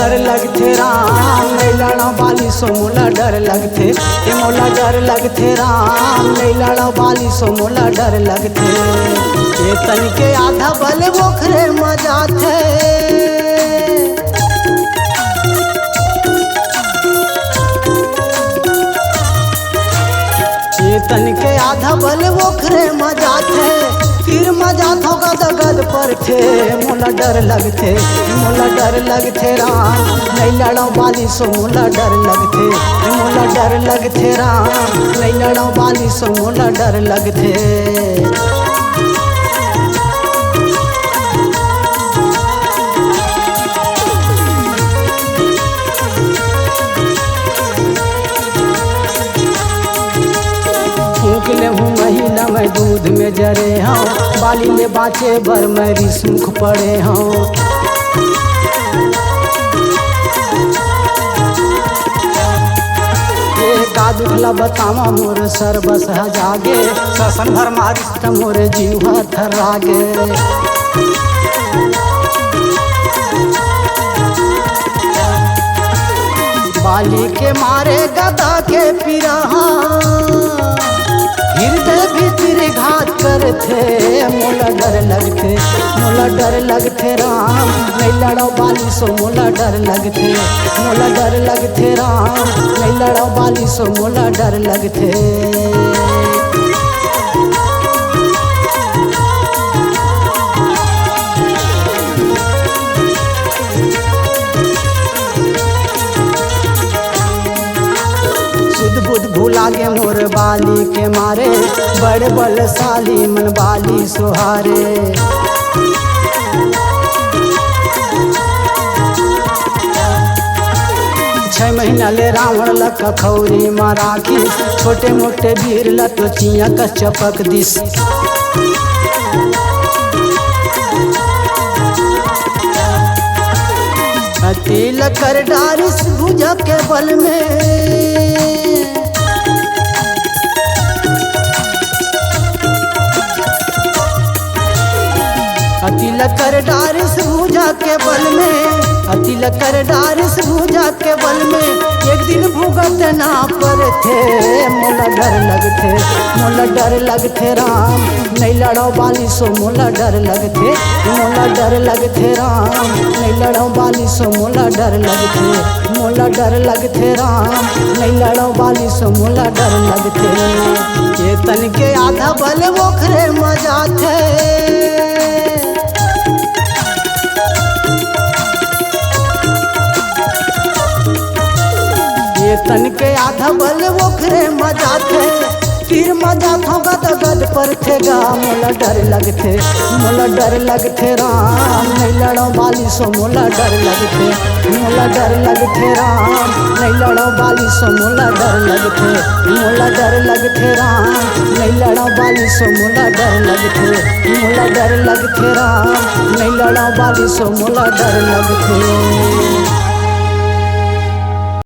डर लगथे राम नहीं लड़ा बाली सो मोला डर लगथे ए मोला डर लगथे राम नहीं लड़ा बाली सो मोला डर लगथे ये तन के आधा बल बोखरे मजा थे ये तन के आधा बल बोखरे मजा थे फिर मजा थो गद गद पर थे मोला डर लगथे राम नहीं लड़ो बाली सो मोला डर लगथे राम नहीं लड़ो बाली सो मोला डर लगथे। फूंक ले हूँ महिला मैं दूध में जरे हूँ बाली ले बाँचे बर मैं रिसमुख पड़े हूँ का दुखला बतावा मोर सर बस जागे ससन भर मारिष्ट मोर जीव थर्रागे बाली के मारे गदा के पिरहा हृदय भीतर घात करथे मोला डर लगथे राम नहीं लड़ो बाली सो मोला डर लगथे राम नहीं लड़ो बाली सो मोला डर लगथे। बुध भूला गे मोर बाली के मारे बड़ बलशाली मन बाली सुहारे 6 महीना ले रावण लक खौरी में राखी छोटे मोटे वीर लतो चिया का चपक दिस तिल कर डारिस भुजा के बल में अतिल कर डारिस भुजा के बल में अतिल कर डारिस भुजा के बल में एक दिन भुगत ना पर थे मोला डर लगथे राम नहीं लड़ो बाली सो मोला डर लगथे राम नहीं लड़ो बाली सो मोला डर लगथे राम नहीं लड़ो बाली सो मोला डर लगथे ये तन के आधा बल बोखरे मजा थे ये तन के आधा बल बोखरे मजा थे फिर मजा थो गद पर थेगा मोला डर लगथे राम नहीं लड़ो बाली सो मोला डर लगथे राम नहीं लड़ो बाली सो मोला डर लगथे राम नहीं लड़ो बाली सो मोला डर लगथे राम नहीं लड़ो बाली सो मोला डर लगथे।